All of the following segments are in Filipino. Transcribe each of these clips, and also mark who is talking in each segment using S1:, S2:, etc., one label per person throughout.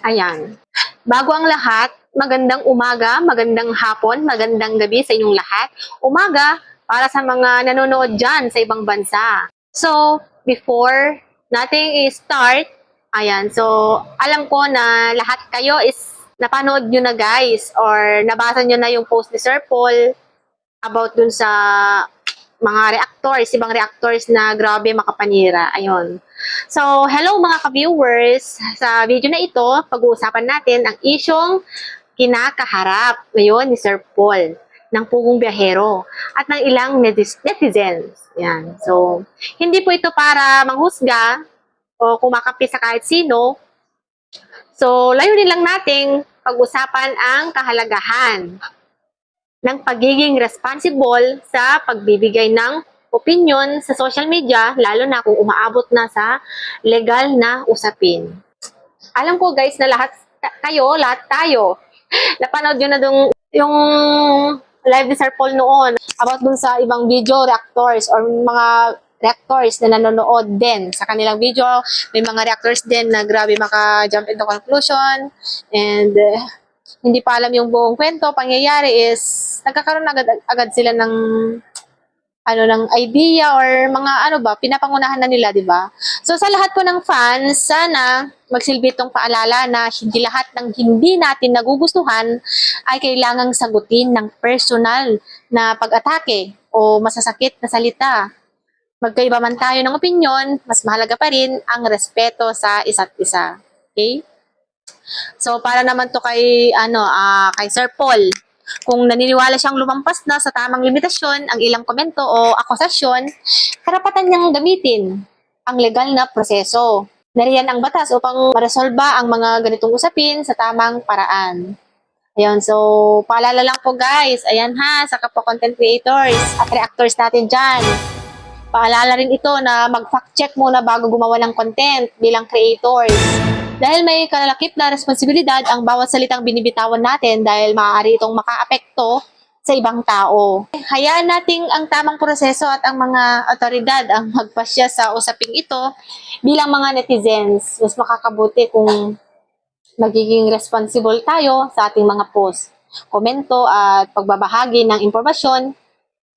S1: Ayan. Bago ang lahat, magandang umaga, magandang hapon, magandang gabi sa inyong lahat. Umaga para sa mga nanonood dyan sa ibang bansa. So, before nating i-start, ayan, so alam ko na lahat kayo is napanood nyo na guys or nabasa nyo na yung post ni Sir Paul about dun sa mga reactors, ibang reactors na grabe makapanira. Ayun. So, hello mga ka-viewers. Sa video na ito, pag-uusapan natin ang isyong kinakaharap ngayon ni Sir Paul ng pugong biyahero at ng ilang netizens. Yan. So, hindi po ito para manghusga o kumakapi sa kahit sino. So, layunin lang nating pag-usapan ang kahalagahan ng pagiging responsible sa pagbibigay ng opinion sa social media, lalo na kung umaabot na sa legal na usapin. Alam ko guys na lahat tayo, napanood nyo na yung live ni Sir Paul noon about dun sa ibang video reactors or mga reactors na nanonood din sa kanilang video. May mga reactors din na grabe maka-jump into conclusion and hindi pa alam yung buong kwento, pangyayari is nagkakaroon agad sila ng ng idea or mga pinapangunahan na nila, 'di ba? So sa lahat po ng fans, sana magsilbi itong paalala na hindi lahat ng hindi natin nagugustuhan ay kailangang sagutin ng personal na pag-atake o masasakit na salita. Magkaiba man tayo ng opinyon, mas mahalaga pa rin ang respeto sa isa't isa. Okay? So para naman to kay Sir Paul, kung naniniwala siyang lumampas na sa tamang limitasyon ang ilang komento o akusasyon, karapatan niyang gamitin ang legal na proseso. Nariyan ang batas upang maresolba ang mga ganitong usapin sa tamang paraan. Ayun, so paalala lang po guys, ayan ha, sa kapwa content creators at reactors natin dyan. Paalala rin ito na mag-fact check muna bago gumawa ng content bilang creators. Dahil may kalakip na responsibilidad ang bawat salitang binibitawan natin dahil maaari itong makaapekto sa ibang tao. Hayaan nating ang tamang proseso at ang mga otoridad ang magpasya sa usaping ito bilang mga netizens. Mas makakabuti kung magiging responsible tayo sa ating mga post, komento at pagbabahagi ng impormasyon.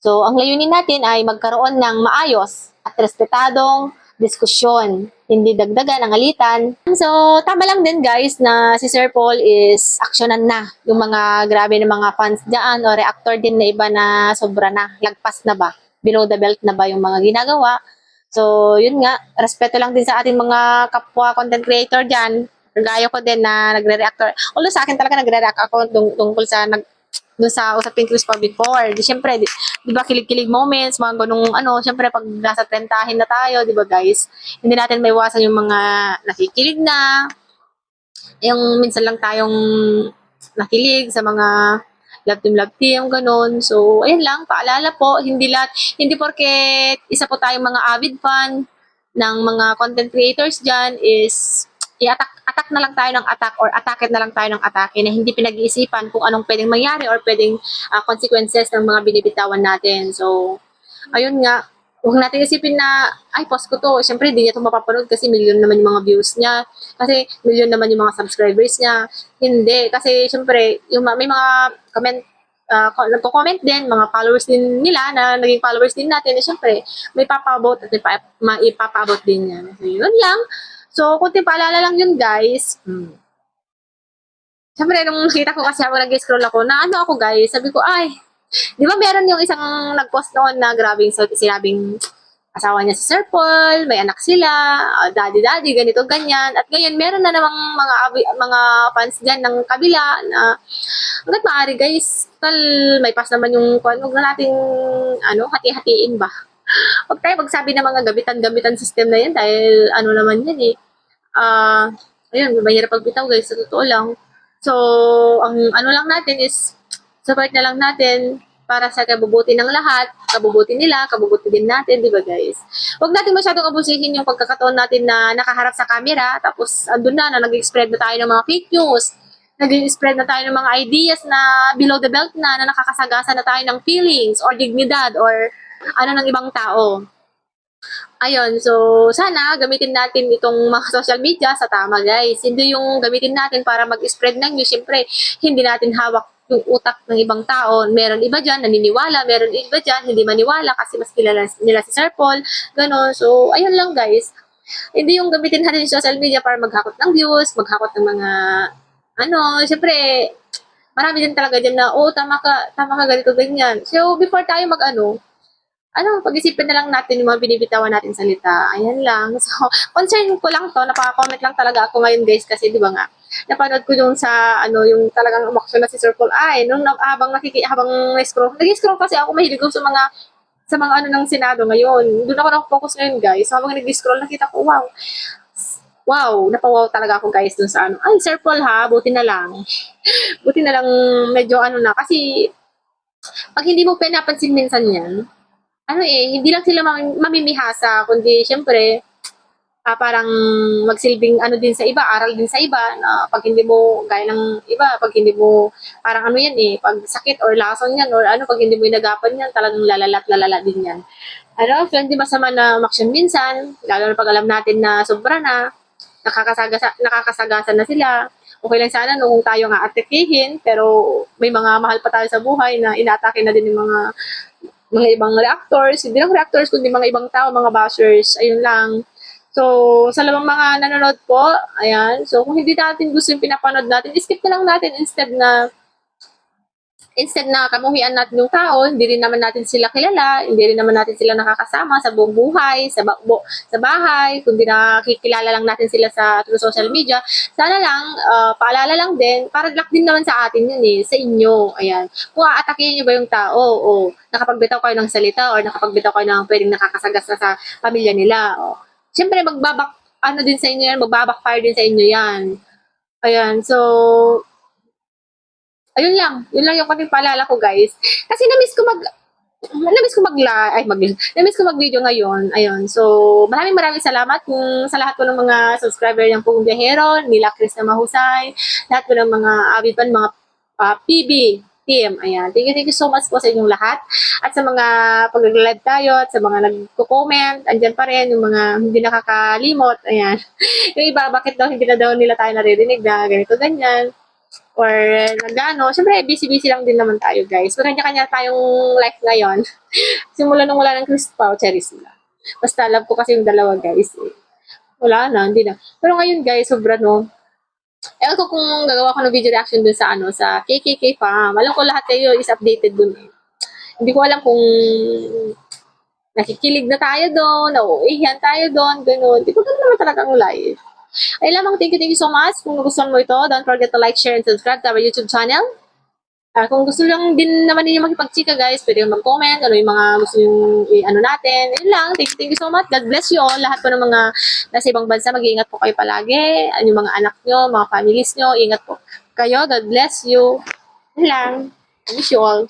S1: So, ang layunin natin ay magkaroon ng maayos at respetadong diskusyon, hindi dagdagan ang alitan. So, tama lang din guys na si Sir Paul is aksyonan na yung mga grabe ng mga fans dyan o reactor din na iba na sobra na, lagpas na ba, below the belt na ba yung mga ginagawa. So, yun nga, respeto lang din sa ating mga kapwa content creator dyan. Gaya ko din na nagre-reactor. Although sa akin talaga nagre-react ako tungkol sa doon sa usapin ko pa before. Siyempre, di ba, kilig-kilig moments, mga ganung siyempre, pag nasa trentahin na tayo, di ba guys, hindi natin maiwasan yung mga nakikilig na, yung minsan lang tayong nakilig sa mga love team, ganun. So, ayun lang, paalala po, hindi porket isa po tayong mga avid fan ng mga content creators dyan is i-attack na lang tayo ng attack or atake na lang tayo ng atake na hindi pinag-iisipan kung anong pwedeng mangyari or pwedeng consequences ng mga binibitawan natin. So, ayun nga, huwag natin isipin na, ay, post ko to. Siyempre, hindi niya ito mapapanood kasi million naman yung mga views niya. Kasi million naman yung mga subscribers niya. Hindi. Kasi, siyempre, may mga nagko-comment din, mga followers din nila na naging followers din natin. Siyempre, may papaabot at may ipapaabot din yan. So, yun lang. So, kunting paalala lang yun, guys. Siyempre, nung nakita ko kasi ako nag-scroll ako, na ako guys, sabi ko, ay, di ba meron yung isang nag-post noon na grabing sinabing asawa niya si Sir Paul, may anak sila, daddy, ganito, ganyan. At ngayon, meron na namang mga fans dyan ng kabila na hanggat maaari guys, may pass naman yung huwag na nating hati-hatiin ba. Huwag tayo magsabi ng mga gabitan system na yan dahil naman yan eh. Ayun, mahirap pagbitaw guys, sa totoo lang. So, ang lang natin is, support na lang natin para sa kabubuti ng lahat, kabubuti nila, kabubuti din natin, di ba guys? Huwag natin masyadong abusihin yung pagkakataon natin na nakaharap sa camera, tapos andun na nag-spread na tayo ng mga fake news, nag-spread na tayo ng mga ideas na below the belt na nakakasagasa na tayo ng feelings or dignidad or ng ibang tao. Ayun, so sana gamitin natin itong mga social media sa tama guys. Hindi yung gamitin natin para mag-spread ng news. Siyempre, hindi natin hawak yung utak ng ibang tao. Meron iba dyan, naniniwala. Meron iba dyan, hindi maniwala kasi mas kilala nila si Sir Paul. Ganon. So, ayun lang guys. Hindi yung gamitin natin yung social media para maghakot ng views, maghakot ng mga siyempre, marami din talaga dyan na, oh, tama ka, ganito, ganyan. So, before tayo pag-isipin na lang natin yung mga binibitawan natin salita. Ayan lang. So, concern ko lang to, napaka-comment lang talaga ako ngayon guys kasi di ba nga, napanood ko yung sa yung talagang umaksyon na si Sir Paul ay nung habang na-scroll. Nag-scroll kasi ako mahilig ko sa mga ng Senado ngayon. Doon ako na-focus ngayon guys. So, habang nag-scroll nakita ko, wow. Wow, napawaw talaga ako guys dun sa Ay, Sir Paul ha, buti na lang. Buti na lang medyo na kasi pag hindi mo pinapansin minsan yan, hindi lang sila mamimihasa, kundi syempre, parang magsilbing din sa iba, aral din sa iba, na pag hindi mo, gaya ng iba, pag hindi mo, parang yan pag sakit or lason yan, or pag hindi mo inagapan yan, talagang lalala din yan. So hindi masama na umaksyon minsan, lalo na pag alam natin na sobra na, nakakasagasan na sila. Okay lang sana kung tayo nga atakihin, pero may mga mahal pa tayo sa buhay na inaatake na din yung mga ibang reactors, hindi lang reactors, kundi mga ibang tao, mga bashers, ayun lang. So, sa lamang mga nanonood po, ayan, so kung hindi natin gusto yung pinapanood natin, skip na lang natin instead na kamuhian natin yung tao, hindi rin naman natin sila kilala, hindi rin naman natin sila nakakasama sa buong buhay, sa bahay, kundi nakikilala lang natin sila through social media. Sana lang, paalala lang din, para luck din naman sa atin yun sa inyo. Ayan. Kung aatakihin nyo ba yung tao, o nakapagbitaw kayo ng salita, or nakapagbitaw kayo ng pwedeng nakakasagas na sa pamilya nila. Siyempre, din sa inyo yan, magbabackfire din sa inyo yan. Ayan, so, ayun lang. Yun lang yung konting paalala ko, guys. Kasi na-miss ko mag-video ngayon. Ayun. So, maraming salamat kung sa lahat po ng mga subscriber ng Pugong Biyahero, nila Chris na mahusay, lahat po ng mga avivan, mga PB team. Ayan. Thank you so much po sa inyong lahat. At sa mga pag-live tayo, at sa mga nagko-comment, andyan pa rin yung mga hindi nakakalimot. Ayan. Yung iba, bakit daw hindi na daw nila tayo naririnig na ganito, ganyan. Or syempre busy-busy lang din naman tayo guys. Pero kanya-kanya tayong life ngayon. Simula nung wala ng Chris Pao, Cherries na. Basta love ko kasi yung dalawa guys. Wala na, hindi na. Pero ngayon guys, sobra ewan ko kung gagawa ko ng video reaction dun sa KKK Farm. Alam ko lahat kayo is updated dun Hindi ko alam kung nakikilig na tayo doon, nauuwihan tayo doon, gano'n. Di ko ganun naman talagang life. Ay lamang, thank you so much. Kung gusto mo ito, don't forget to like, share, and subscribe to our YouTube channel. Kung gusto lang din naman ninyo makipag-chika guys, pwede mag-comment, yung mga gusto yung natin. Yun lang, thank you so much. God bless you all. Lahat po ng mga nasa ibang bansa, mag-iingat po kayo palagi. Yung mga anak nyo, mga families nyo, ingat po kayo. God bless you. Yun lang. I wish you all.